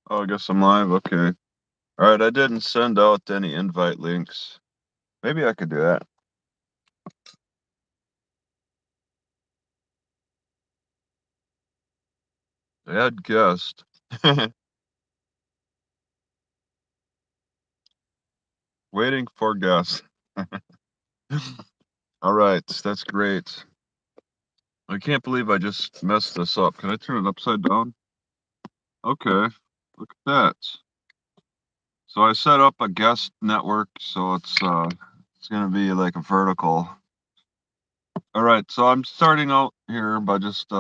Oh, I guess I'm live. Okay. All right. I didn't send out any invite links. Maybe I could do that. Add guest. Waiting for guest. All right. That's great. I can't believe I just messed this up. Can I turn it upside down? Okay. Look at that. So I set up a guest network, so it's gonna be like a vertical. All right. So I'm starting out here by just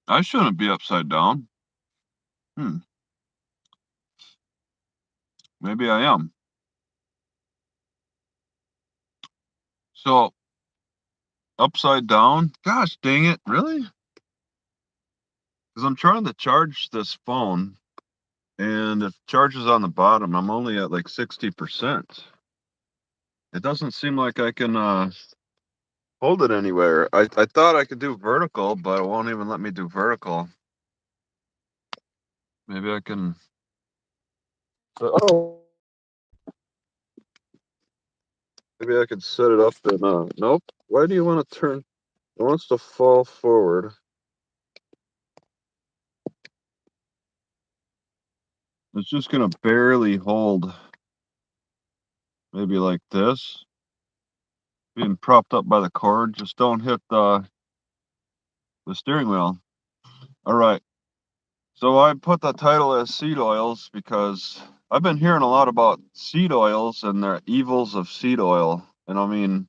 I shouldn't be upside down. Hmm. Maybe I am. So upside down? Gosh dang it, really? Because I'm trying to charge this phone, and if charges on the bottom, I'm only at like 60%. It doesn't seem like I can hold it anywhere. I thought I could do vertical, but it won't even let me do vertical. Maybe I can. Oh, maybe I could set it up and nope. Why do you want to turn? It wants to fall forward. It's just gonna barely hold. Maybe like this. Being propped up by the cord. Just don't hit the steering wheel. All right. So I put the title as seed oils because I've been hearing a lot about seed oils and the evils of seed oil. And I mean,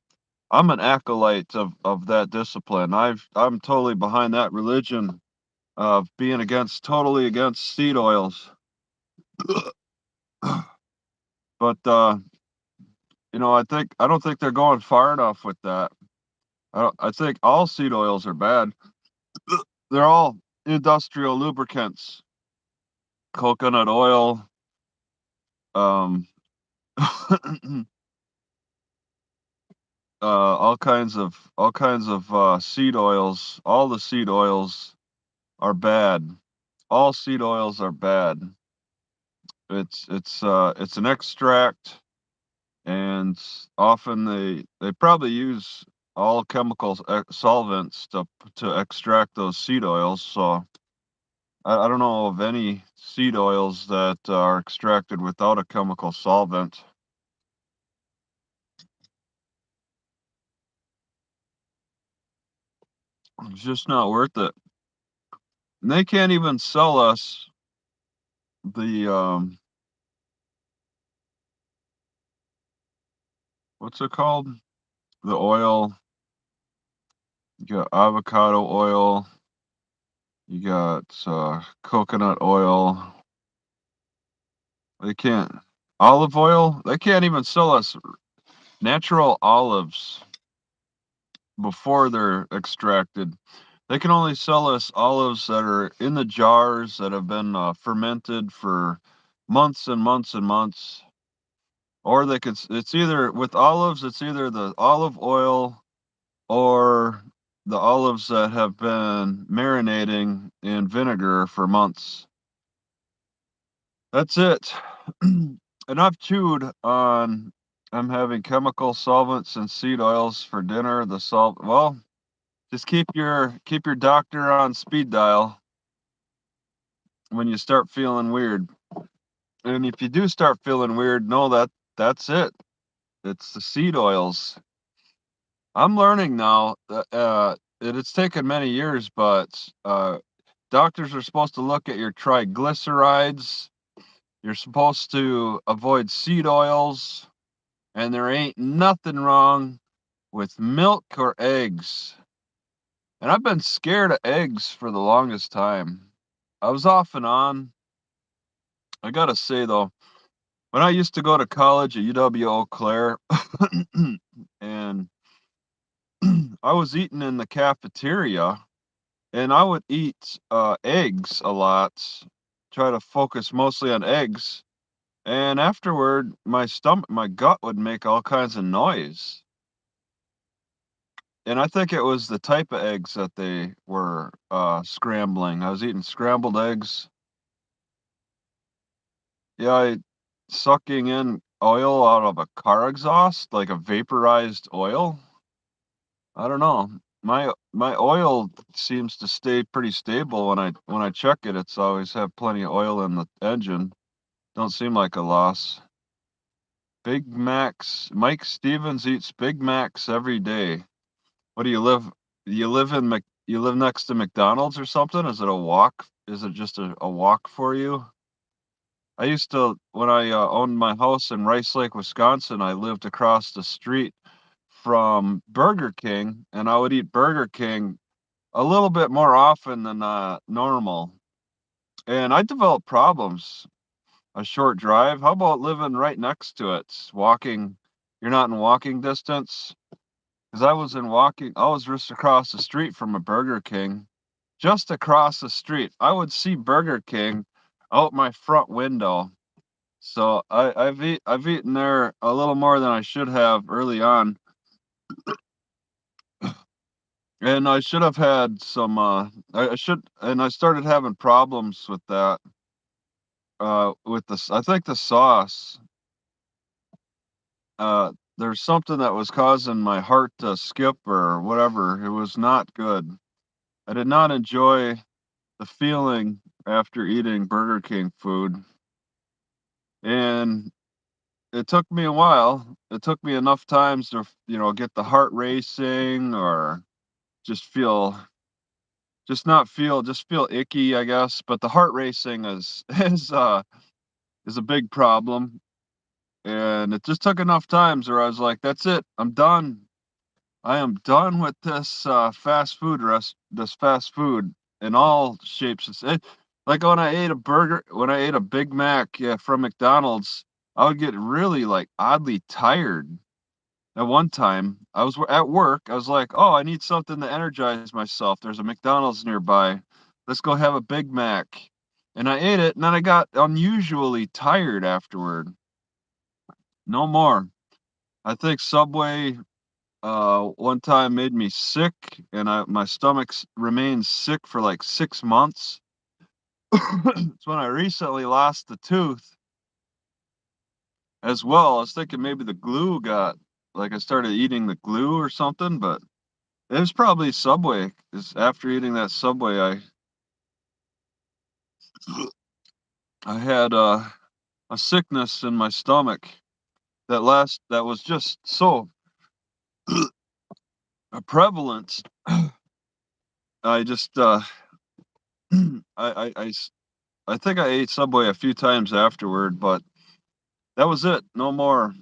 I'm an acolyte of that discipline. I'm totally behind that religion of being totally against seed oils. But I don't think they're going far enough with that. I think all seed oils are bad. They're all industrial lubricants, coconut oil, um, all kinds of seed oils. All the seed oils are bad. All seed oils are bad. It's an extract, and often they probably use all chemical solvents to extract those seed oils. So I don't know of any seed oils that are extracted without a chemical solvent. It's just not worth it. And they can't even sell us the what's it called? The oil. You got avocado oil. You got coconut oil. They can't olive oil. They can't even sell us natural olives before they're extracted. They can only sell us olives that are in the jars that have been fermented for months and months and months. Or it's either with olives, it's either the olive oil or the olives that have been marinating in vinegar for months. That's it. And I've chewed on I'm having chemical solvents and seed oils for dinner. Well, just keep your doctor on speed dial when you start feeling weird. And if you do start feeling weird, know that's it. It's the seed oils. I'm learning now that it's taken many years, but doctors are supposed to look at your triglycerides. You're supposed to avoid seed oils, and there ain't nothing wrong with milk or eggs. And I've been scared of eggs for the longest time. I was off and on. I gotta say though, when I used to go to college at UW Eau Claire, and I was eating in the cafeteria, and I would eat eggs a lot, try to focus mostly on eggs. And afterward, my gut would make all kinds of noise. And I think it was the type of eggs that they were scrambling. I was eating scrambled eggs. Yeah, sucking in oil out of a car exhaust, like a vaporized oil. I don't know. My oil seems to stay pretty stable when I check it. It's always have plenty of oil in the engine. Don't seem like a loss. Big Macs. Mike Stevens eats Big Macs every day. What do you live? You live next to McDonald's or something? Is it a walk? Is it just a walk for you? I used to when I owned my house in Rice Lake, Wisconsin. I lived across the street from Burger King, and I would eat Burger King a little bit more often than normal. And I developed problems. A short drive. How about living right next to it? Walking. You're not in walking distance. Because I was just across the street from a Burger King. Just across the street. I would see Burger King out my front window. So I've eaten there a little more than I should have early on. And I should have had some I should and I started having problems with that. With this I think the sauce. There's something that was causing my heart to skip or whatever. It was not good. I did not enjoy the feeling after eating Burger King food. And it took me a while. It took me enough times to, get the heart racing or just feel, just feel icky, I guess. But the heart racing is, is a big problem. And it just took enough times where I was like, that's it. I'm done. I am done with this this fast food in all shapes. Like when I ate a Big Mac, yeah, from McDonald's, I would get really like oddly tired. At one time, I was at work. I was like, "Oh, I need something to energize myself. There's a McDonald's nearby. Let's go have a Big Mac." And I ate it, and then I got unusually tired afterward. No more. I think Subway one time made me sick, and my stomach remained sick for like 6 months. It's when I recently lost the tooth as well. I was thinking maybe the glue got, like I started eating the glue or something, but it was probably Subway. 'Cause after eating that Subway, I had a sickness in my stomach that was just so prevalent. I just I, I I s- I think I ate Subway a few times afterward, but that was it. No more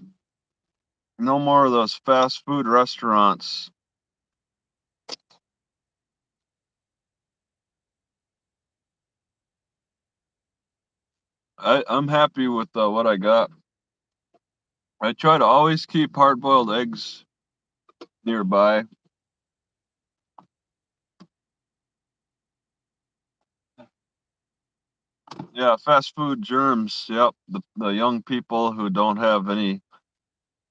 of those fast food restaurants. I'm happy with what I got. I try to always keep hard-boiled eggs nearby. Yeah, fast food germs. Yep, the young people who don't have any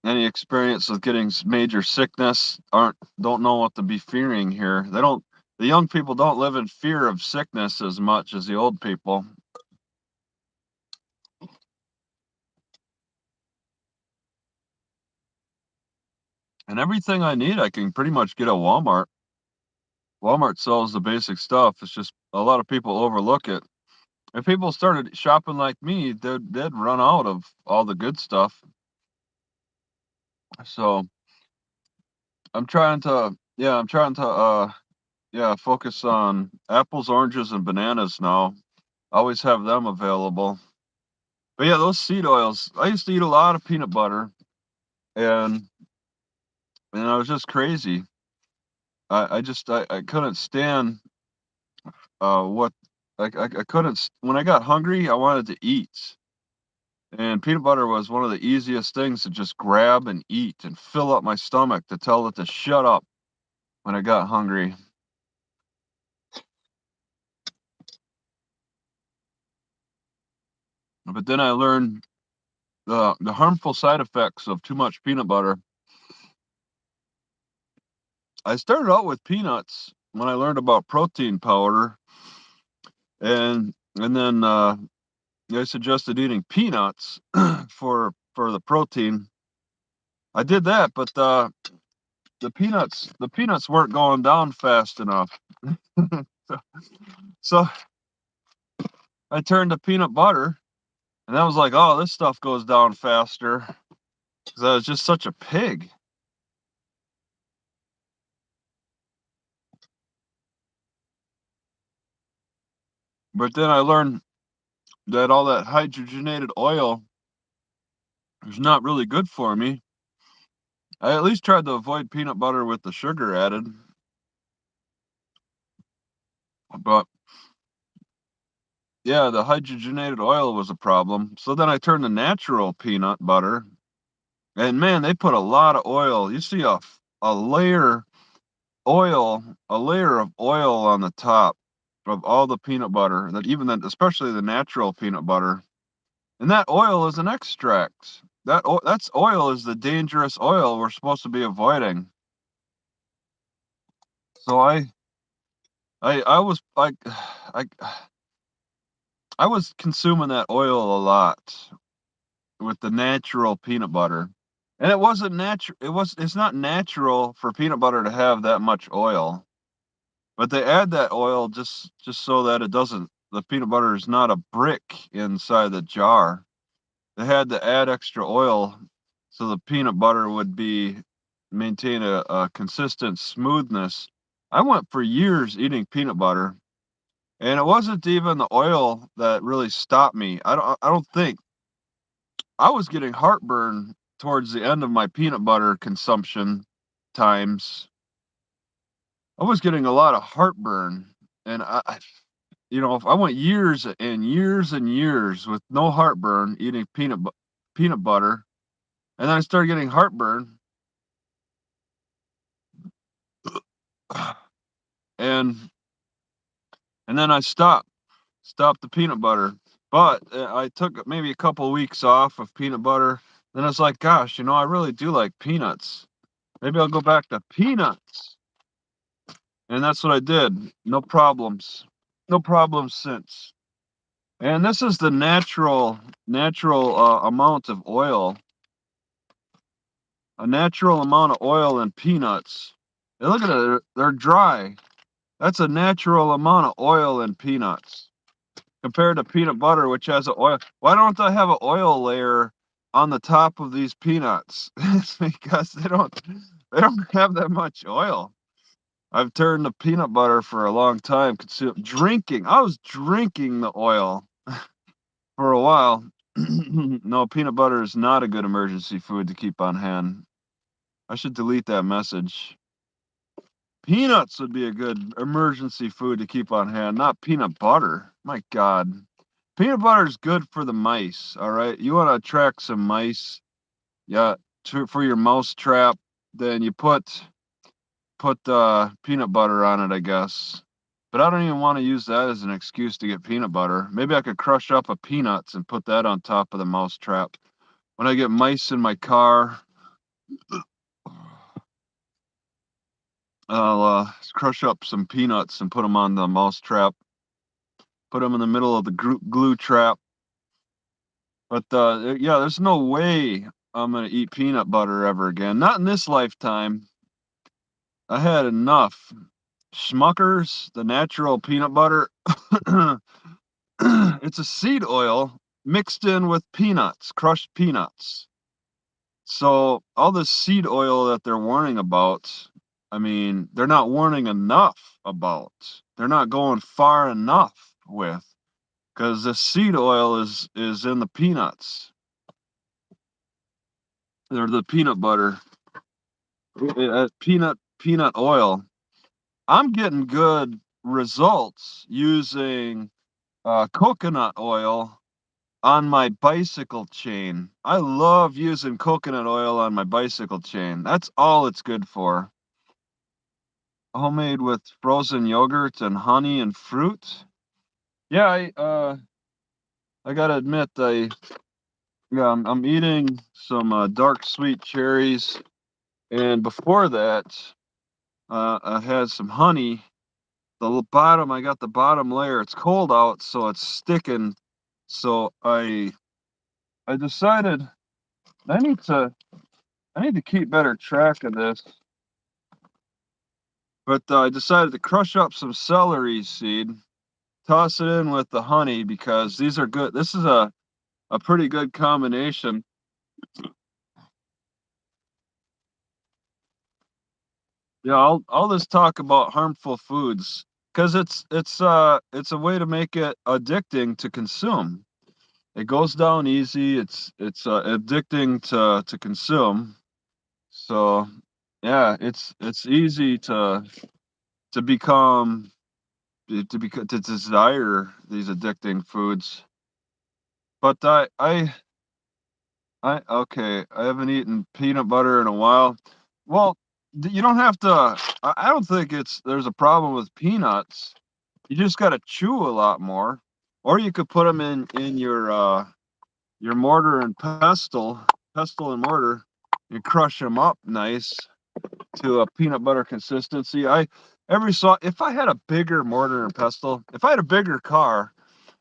experience with getting major sickness don't know what to be fearing here. They don't. The young people don't live in fear of sickness as much as the old people. And everything I need, I can pretty much get at Walmart. Walmart sells the basic stuff. It's just a lot of people overlook it. If people started shopping like me, they'd run out of all the good stuff. So I'm trying to yeah, focus on apples, oranges, and bananas now. Always have them available. But yeah, those seed oils. I used to eat a lot of peanut butter, and I was just crazy. I couldn't stand what I couldn't when I got hungry, I wanted to eat. And peanut butter was one of the easiest things to just grab and eat and fill up my stomach to tell it to shut up when I got hungry. But then I learned the harmful side effects of too much peanut butter. I started out with peanuts when I learned about protein powder, and then they suggested eating peanuts for the protein. I did that, but the peanuts weren't going down fast enough. so, so I turned to peanut butter, and I was like, oh, this stuff goes down faster because I was just such a pig. But then I learned that all that hydrogenated oil is not really good for me. I at least tried to avoid peanut butter with the sugar added, but yeah, the hydrogenated oil was a problem. So then I turned to natural peanut butter, and man, they put a lot of oil. You see a layer a layer of oil on the top of all the peanut butter, that even that, especially the natural peanut butter. And that oil is an extract. That's oil is the dangerous oil we're supposed to be avoiding. So I was like I I was consuming that oil a lot with the natural peanut butter. And it wasn't natural. It's not natural for peanut butter to have that much oil. But they add that oil just so that the peanut butter is not a brick inside the jar. They had to add extra oil so the peanut butter would be maintain a consistent smoothness. I went for years eating peanut butter, and it wasn't even the oil that really stopped me. I don't think I was getting heartburn towards the end of my peanut butter consumption times. I was getting a lot of heartburn, and if I went years and years and years with no heartburn eating peanut butter, and then I started getting heartburn, and and then I stopped the peanut butter. But I took maybe a couple weeks off of peanut butter. Then I was like, gosh, I really do like peanuts. Maybe I'll go back to peanuts. And that's what I did. No problems. No problems since. And this is the natural amount of oil. A natural amount of oil in peanuts. And look at it, they're dry. That's a natural amount of oil in peanuts compared to peanut butter, which has an oil. Why don't I have an oil layer on the top of these peanuts? It's because they don't have that much oil. I've turned to peanut butter for a long time. I was drinking the oil for a while. No, peanut butter is not a good emergency food to keep on hand. I should delete that message. Peanuts would be a good emergency food to keep on hand, not peanut butter. My God. Peanut butter is good for the mice, all right? You want to attract some mice, yeah, for your mouse trap, then you put peanut butter on it, I guess. But I don't even want to use that as an excuse to get peanut butter. Maybe I could crush up a peanuts and put that on top of the mouse trap. When I get mice in my car, I'll crush up some peanuts and put them on the mouse trap. Put them in the middle of the glue trap. But yeah, there's no way I'm gonna eat peanut butter ever again. Not in this lifetime. I had enough. Schmuckers, the natural peanut butter. It's a seed oil mixed in with peanuts, crushed peanuts. So all this seed oil that they're warning about, I mean, they're not warning enough about. They're not going far enough with, because the seed oil is in the peanuts. They're the peanut butter, peanut oil. I'm getting good results using coconut oil on my bicycle chain. I love using coconut oil on my bicycle chain. That's all it's good for. Homemade with frozen yogurt and honey and fruit. Yeah, I gotta admit, Yeah, I'm eating some dark sweet cherries, and before that, I had some honey. Bottom, I got the bottom layer. It's cold out, so it's sticking. So I decided I need to I need to keep better track of this. But I decided to crush up some celery seed, toss it in with the honey because these are good. This is a pretty good combination. Yeah, I'll just talk about harmful foods because it's a way to make it addicting to consume. It goes down easy. It's addicting to consume. So yeah, it's easy to become to desire these addicting foods. But I okay, I haven't eaten peanut butter in a while. Well, you don't have to. I don't think there's a problem with peanuts. You just got to chew a lot more, or you could put them in your mortar and pestle and mortar, and crush them up nice to a peanut butter consistency. If I had a bigger mortar and pestle, if I had a bigger car,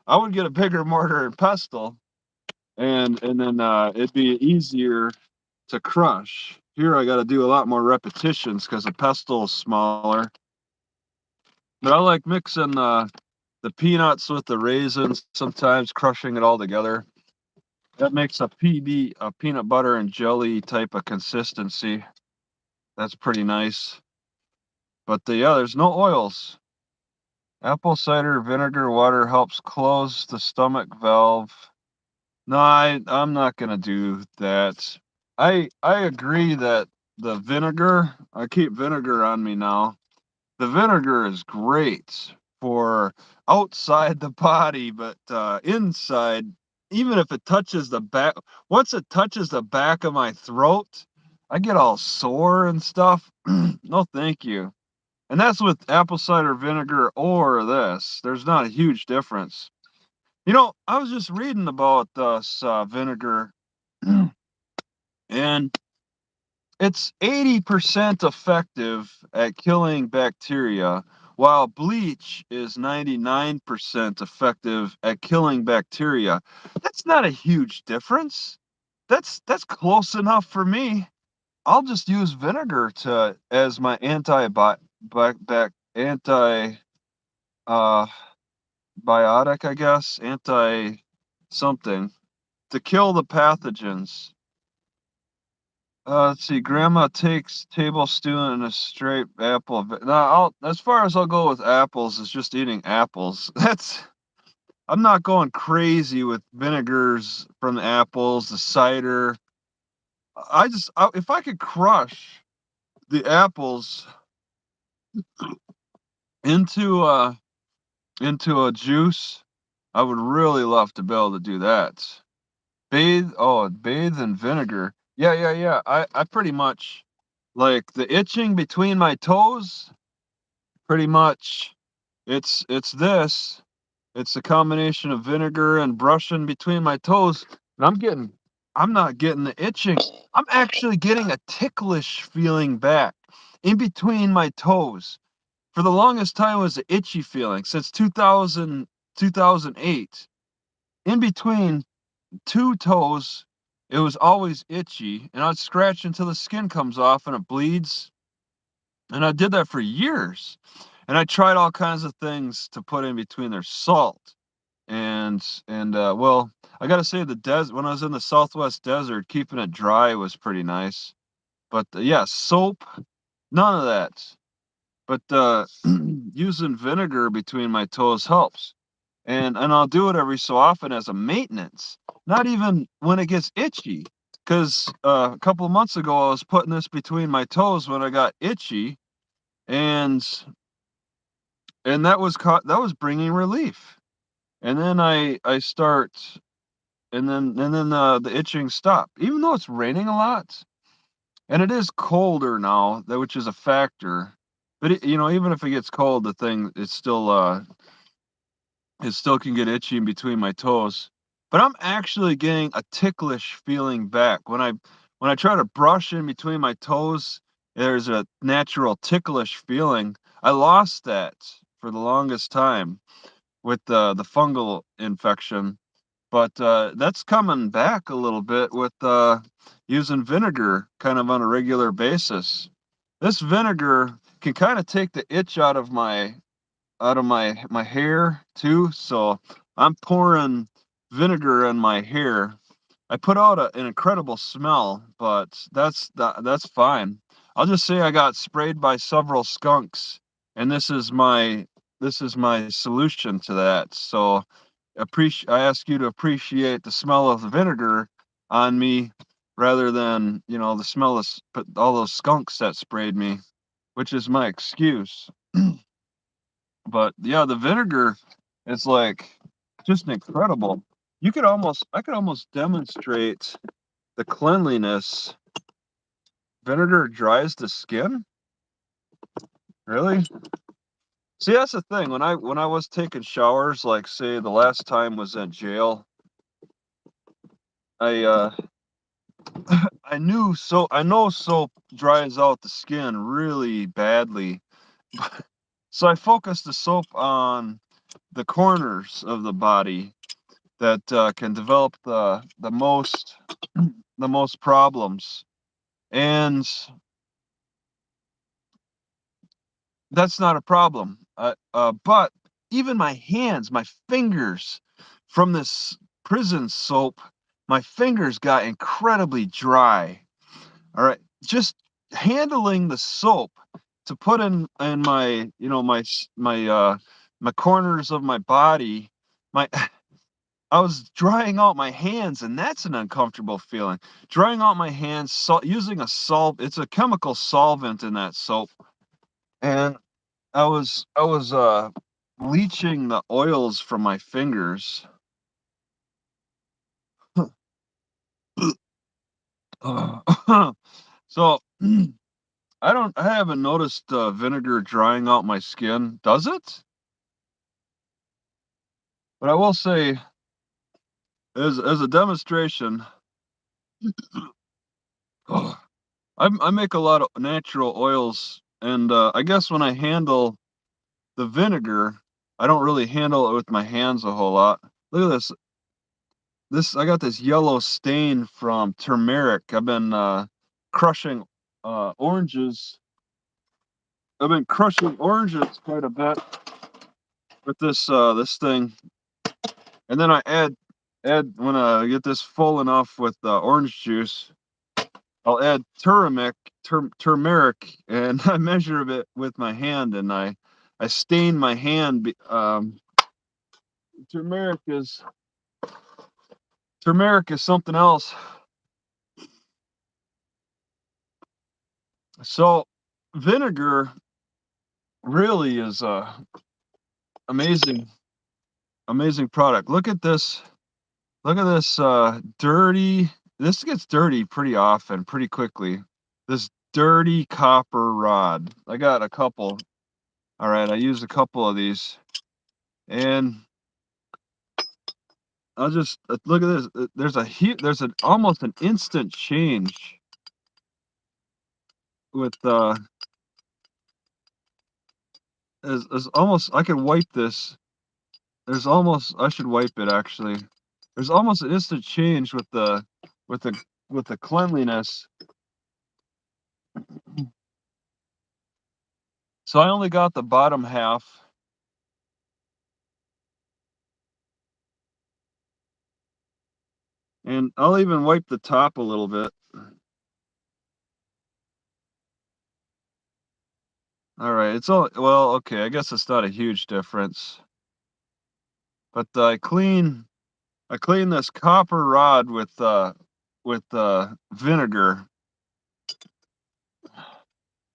I would get a bigger mortar and pestle, and then it'd be easier to crush. Here I got to do a lot more repetitions because the pestle is smaller. But I like mixing the peanuts with the raisins, sometimes crushing it all together. That makes a peanut butter and jelly type of consistency. That's pretty nice. But yeah, there's no oils. Apple cider vinegar water helps close the stomach valve. No, I'm not gonna do that. I agree that the vinegar, I keep vinegar on me now. The vinegar is great for outside the body, but inside, even if it touches the back, once it touches the back of my throat, I get all sore and stuff. No, thank you. And that's with apple cider vinegar or this. There's not a huge difference. I was just reading about this vinegar, and it's 80% effective at killing bacteria, while bleach is 99% effective at killing bacteria. That's not a huge difference. That's close enough for me. I'll just use vinegar to as my anti uh biotic, I guess, anti something to kill the pathogens. Let's see. Grandma takes table stew and a straight apple. Now, as far as I'll go with apples is just eating apples. I'm not going crazy with vinegars from the apples, the cider. If I could crush the apples into into a juice, I would really love to be able to do that. Bathe in vinegar. Yeah, yeah, yeah. I pretty much like the itching between my toes. Pretty much, it's this. It's a combination of vinegar and brushing between my toes, and I'm not getting the itching. I'm actually getting a ticklish feeling back in between my toes. For the longest time, it was an itchy feeling since 2008. In between two toes, it was always itchy, and I'd scratch until the skin comes off and it bleeds. And I did that for years. And I tried all kinds of things to put in between their salt. Well, I gotta say the desert when I was in the Southwest desert, keeping it dry was pretty nice. But yeah, soap, none of that. But using vinegar between my toes helps. And I'll do it every so often as a maintenance, not even when it gets itchy. Because a couple of months ago, I was putting this between my toes when I got itchy, and that was bringing relief. And then I start, and then the itching stopped, even though it's raining a lot, and it is colder now, which is a factor. But even if it gets cold, the thing it still can get itchy in between my toes. but I'm actually getting a ticklish feeling back. When I try to brush in between my toes, there's a natural ticklish feeling. I lost that for the longest time with the fungal infection, but that's coming back a little bit with using vinegar kind of on a regular basis. This vinegar can kind of take the itch out of my hair too. So I'm pouring vinegar in my hair. I put out an incredible smell, but that's fine. I'll just say I got sprayed by several skunks, and this is my solution to that. So I ask you to appreciate the smell of the vinegar on me rather than, the smell of all those skunks that sprayed me, which is my excuse. But yeah, the vinegar is like just incredible. I could almost demonstrate the cleanliness. Vinegar dries the skin? Really? See, that's the thing. When I was taking showers, like say the last time was in jail, I I know soap dries out the skin really badly. So I focused the soap on the corners of the body that can develop the most problems, and that's not a problem. But even my hands, my fingers, from this prison soap, my fingers got incredibly dry. All right, just handling the soap to put in my, my corners of my body, my I was drying out my hands, and that's an uncomfortable feeling. Drying out my hands, using it's a chemical solvent in that soap, and I was bleaching the oils from my fingers. So I haven't noticed vinegar drying out my skin. Does it? But I will say, as a demonstration, I make a lot of natural oils, and I guess when I handle the vinegar, I don't really handle it with my hands a whole lot. Look at this. I got this yellow stain from turmeric. I've been crushing oranges. I've been crushing oranges quite a bit with this thing, and then I add when I get this full enough with orange juice, I'll add turmeric, and I measure it with my hand, and I stain my hand. Turmeric is turmeric is something else. So vinegar really is a amazing, amazing product. Look at this. Look at this dirty. This gets dirty pretty often, pretty quickly. This dirty copper rod. I got a couple. All right, I used a couple of these, and I'll just look at this. There's an almost an instant change with as almost I can wipe this. There's almost I should wipe it actually. There's almost an instant change with the with the cleanliness. So I only got the bottom half, and I'll even wipe the top a little bit. All right, it's all well, okay. I guess it's not a huge difference, but I clean this copper rod with vinegar.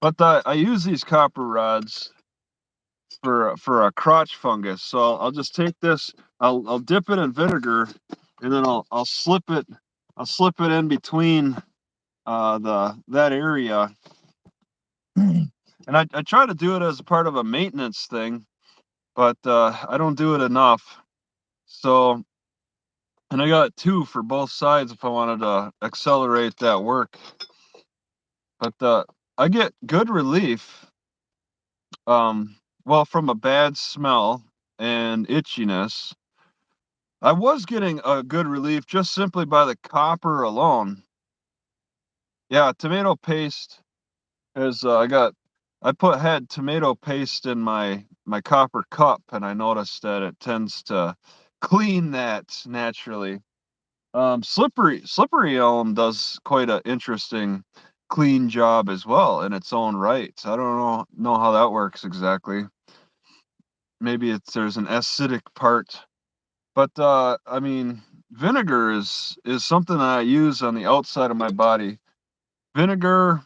But I use these copper rods for a crotch fungus. So I'll just take this. I'll dip it in vinegar, and then I'll slip it in between the that area. And I try to do it as a part of a maintenance thing, but I don't do it enough. So And I got 2 for both sides if I wanted to accelerate that work. But I get good relief, well, from a bad smell and itchiness. I was getting a good relief just simply by the copper alone. Yeah, tomato paste is had tomato paste in my copper cup, and I noticed that it tends to clean that naturally. Slippery elm does quite a interesting clean job as well in its own right. I don't know how that works exactly. Maybe there's an acidic part, but I mean, vinegar is something that I use on the outside of my body. Vinegar,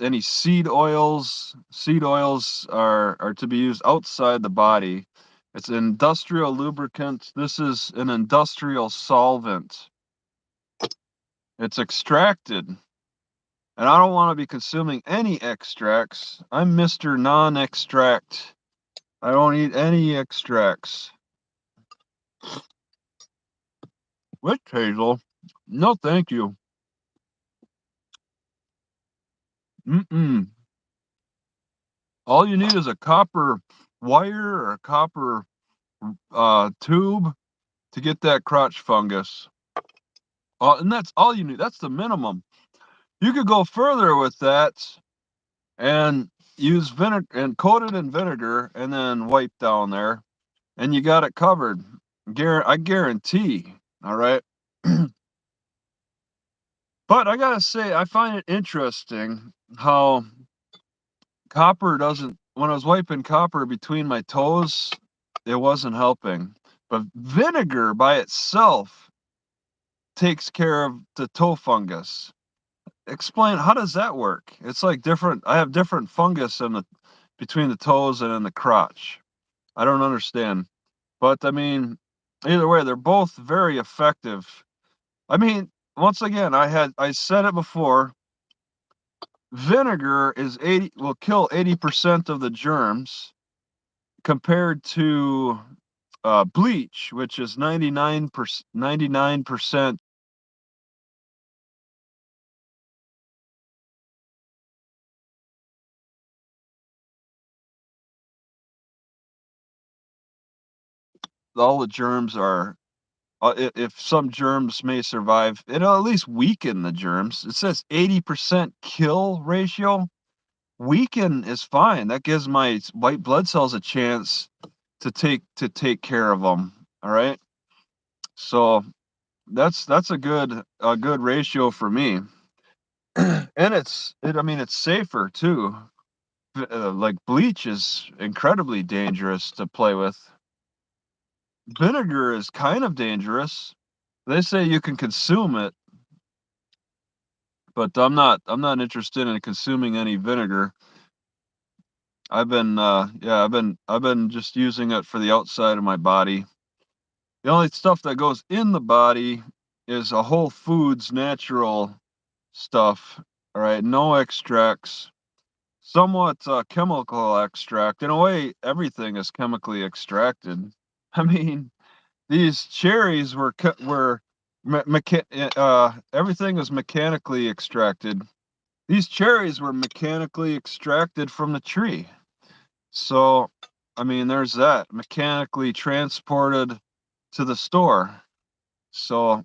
any seed oils. Seed oils are to be used outside the body. It's an industrial lubricant. This is an industrial solvent. It's extracted, and I don't want to be consuming any extracts. I'm Mr. Non-extract. I don't eat any extracts. Witch hazel? No, thank you. Mm-mm. All you need is a copper wire or a copper tube to get that crotch fungus. And that's all you need. That's the minimum. You could go further with that and use vinegar and coat it in vinegar and then wipe down there, and you got it covered. I guarantee. All right. But I gotta say, I find it interesting how copper doesn't. When I was wiping copper between my toes, it wasn't helping. But vinegar by itself takes care of the toe fungus. Explain, how does that work? It's like different. I have different fungus in the between the toes and in the crotch. I don't understand. But I mean, either way, they're both very effective. I mean, once again, I said it before. Vinegar is 80 will kill 80% of the germs compared to bleach, which is 99%. All the germs are if some germs may survive, it'll at least weaken the germs. It says 80% kill ratio. Weaken is fine. That gives my white blood cells a chance to take care of them. All right. So that's a good ratio for me. And I mean, it's safer too. Like bleach is incredibly dangerous to play with. Vinegar is kind of dangerous. They say you can consume it, but I'm not interested in consuming any vinegar. I've been just using it for the outside of my body. The only stuff that goes in the body is a Whole Foods natural stuff. All right, no extracts. Somewhat chemical extract. In a way, everything is chemically extracted. I mean, these cherries everything is mechanically extracted. These cherries were mechanically extracted from the tree. So, I mean, there's that mechanically transported to the store. So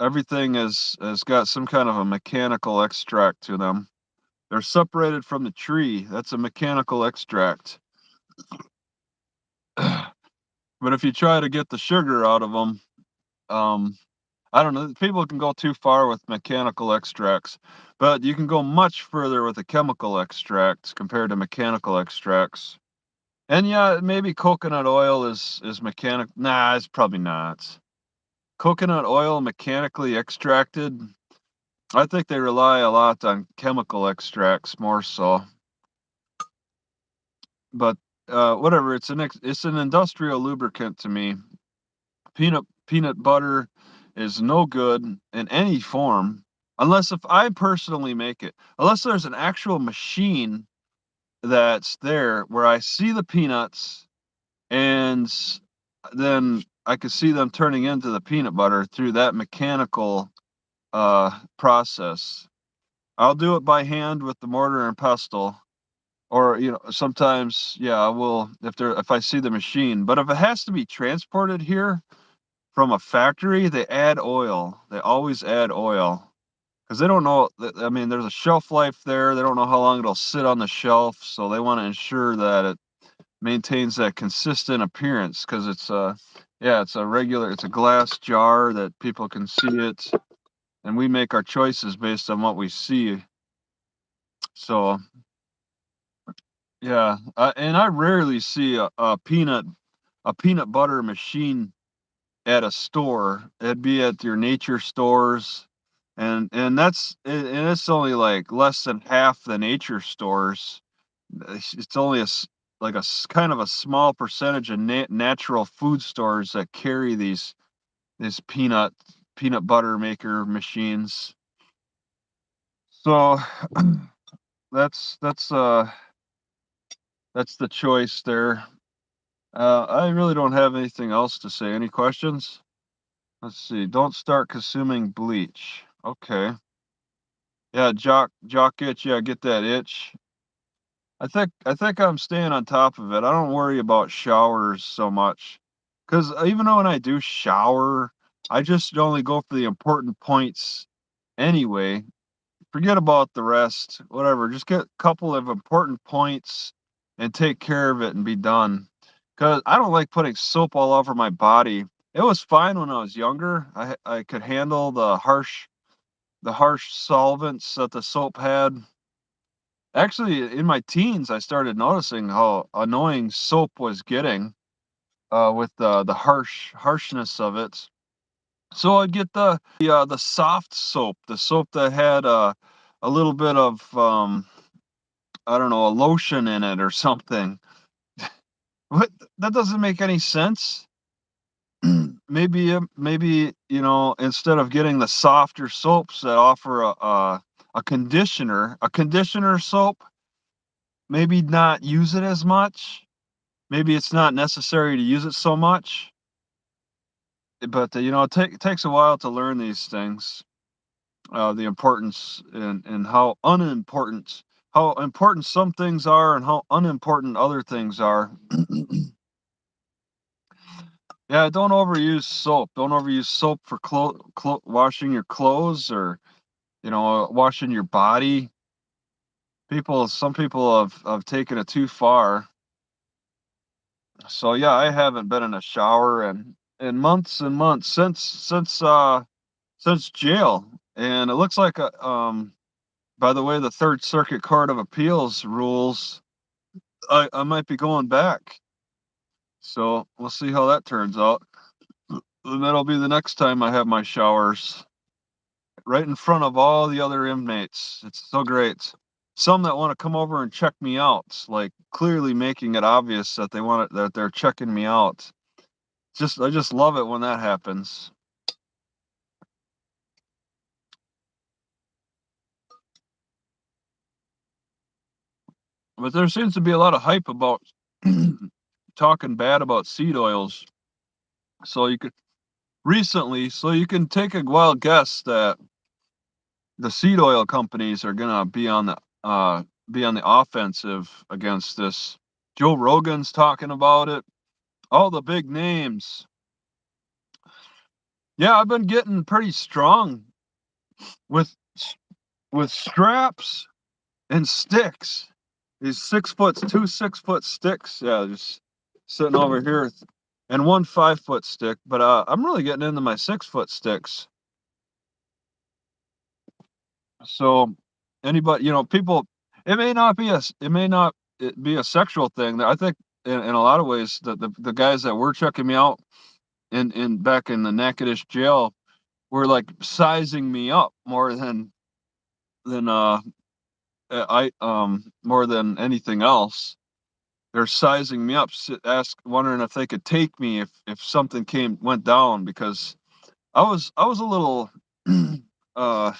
everything has got some kind of a mechanical extract to them. They're separated from the tree. That's a mechanical extract. But if you try to get the sugar out of them, um, I don't know. People can go too far with mechanical extracts, but you can go much further with a chemical extract compared to mechanical extracts. And yeah, maybe coconut oil is mechanic. Nah, it's probably not. Coconut oil mechanically extracted. I think they rely a lot on chemical extracts more so. But whatever, it's an industrial lubricant to me. Peanut butter is no good in any form unless if I personally make it. Unless there's an actual machine that's there where I see the peanuts and then I could see them turning into the peanut butter through that mechanical process. I'll do it by hand with the mortar and pestle, or sometimes, yeah, I will if I see the machine. But if it has to be transported here from a factory, they add oil. They always add oil because they don't know. I mean, there's a shelf life there. They don't know how long it'll sit on the shelf, so they want to ensure that it maintains that consistent appearance because yeah, it's a glass jar that people can see it, and we make our choices based on what we see. So yeah, and I rarely see a peanut butter machine at a store. It'd be at your nature stores, and it's only like less than half the nature stores. It's only like kind of a small percentage of natural food stores that carry these peanut butter maker machines. So that's that's uh that's the choice there. I really don't have anything else to say. Any questions? Let's see. Don't start consuming bleach. Okay. Yeah, jock itch. Yeah, get that itch. I think I'm staying on top of it. I don't worry about showers so much, because even though when I do shower, I just only go for the important points anyway. Forget about the rest. Whatever. Just get a couple of important points and take care of it and be done. Because I don't like putting soap all over my body. It was fine when I was younger. I could handle the harsh solvents that the soap had. Actually, in my teens, I started noticing how annoying soap was getting with the harshness of it. So I'd get the soft soap, the soap that had a little bit of I don't know, a lotion in it or something. What? That doesn't make any sense. Maybe instead of getting the softer soaps that offer a conditioner soap, maybe not use it as much. Maybe it's not necessary to use it so much. But it takes a while to learn these things. The importance and how important some things are and how unimportant other things are. Yeah, don't overuse soap. Don't overuse soap for washing your clothes or washing your body. Some people have taken it too far. So yeah, I haven't been in a shower in months and months since jail, and it looks like by the way the Third Circuit Court of Appeals rules, I might be going back. So we'll see how that turns out. And that'll be the next time I have my showers right in front of all the other inmates. It's so great. Some that want to come over and check me out, like clearly making it obvious that that they're checking me out. I just love it when that happens. But there seems to be a lot of hype about talking bad about seed oils. So you can take a wild guess that the seed oil companies are gonna be on the offensive against this. Joe Rogan's talking about it. All the big names. Yeah, I've been getting pretty strong with with straps and sticks. These 6 foot, 2 6 foot sticks. Yeah, just sitting over here, and one 5 foot stick. But I'm really getting into my 6 foot sticks. So anybody, people, it may not be a sexual thing. I think in a lot of ways the guys that were checking me out in back in the Natchitoches jail were like sizing me up more than anything else. They're sizing me up, wondering if they could take me if something went down, because I was a little uh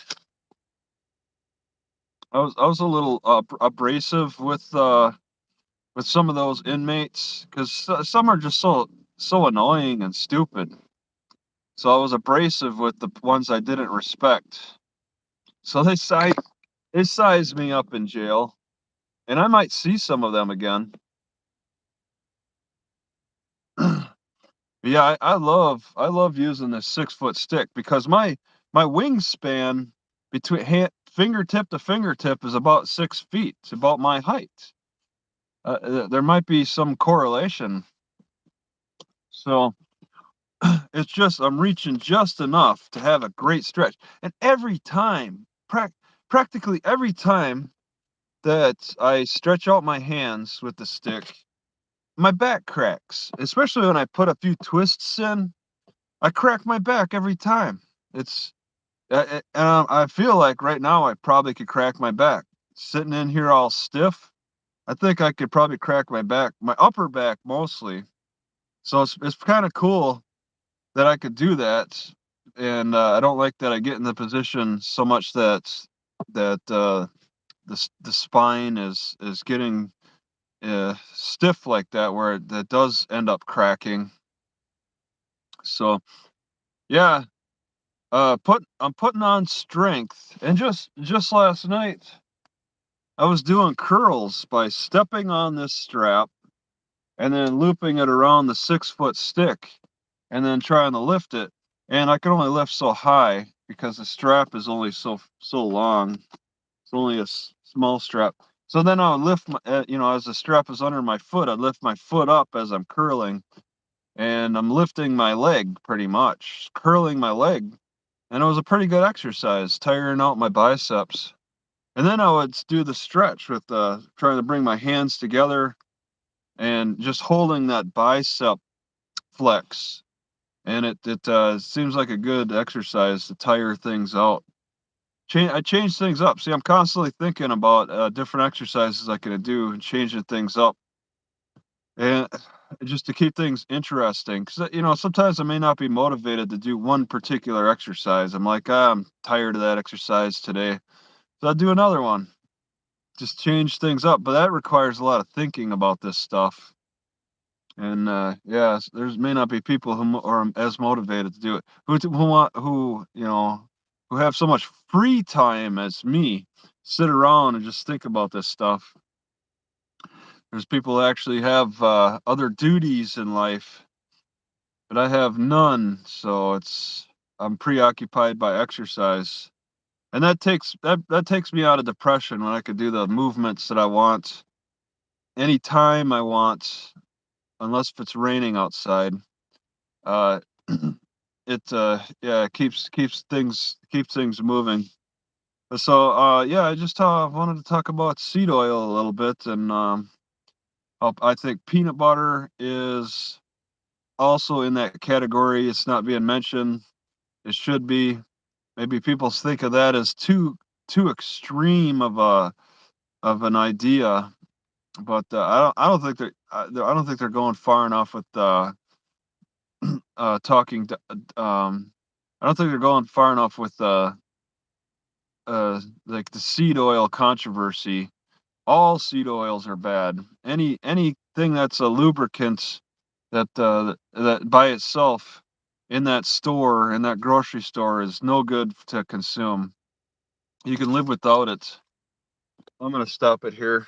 I was a little abrasive with some of those inmates, because some are just so so annoying and stupid. So I was abrasive with the ones I didn't respect. So they sized me up in jail, and I might see some of them again. Yeah, I love using this 6 foot stick because my wingspan between fingertip to fingertip is about 6 feet. It's about my height. There might be some correlation. So it's just I'm reaching just enough to have a great stretch. And every time, practically every time that I stretch out my hands with the stick, my back cracks. Especially when I put a few twists in, I crack my back every time. It's and I feel like right now I probably could crack my back. Sitting in here all stiff, I think I could probably crack my back, my upper back mostly. So it's kind of cool that I could do that, and I don't like that I get in the position so much that the spine is getting stiff like that, where that does end up cracking. So yeah, I'm putting on strength, and just last night I was doing curls by stepping on this strap and then looping it around the 6 foot stick and then trying to lift it. And I can only lift so high because the strap is only so long. It's only a small strap. So then I would lift my, as the strap is under my foot, I'd lift my foot up as I'm curling, and I'm lifting my leg pretty much, curling my leg. And it was a pretty good exercise, tiring out my biceps. And then I would do the stretch with trying to bring my hands together and just holding that bicep flex. And it seems like a good exercise to tire things out. I change things up. See, I'm constantly thinking about different exercises I can do and changing things up, and just to keep things interesting. Because sometimes I may not be motivated to do one particular exercise. I'm like, I'm tired of that exercise today, so I'll do another one. Just change things up, but that requires a lot of thinking about this stuff. And yeah, there's may not be people who are as motivated to do it, who have so much free time as me, sit around and just think about this stuff. There's people who actually have other duties in life, but I have none. So I'm preoccupied by exercise, and that takes me out of depression when I could do the movements that I want anytime I want, unless if it's raining outside. Uh, it yeah, keeps things moving. So yeah, I just wanted to talk about seed oil a little bit, and I think peanut butter is also in that category. It's not being mentioned. It should be. Maybe people think of that as too extreme of an idea, but I don't think I don't think they're going far enough with talking. I don't think they're going far enough with like the seed oil controversy. All seed oils are bad. Anything that's a lubricant that by itself in that grocery store is no good to consume. You can live without it. I'm gonna stop it here.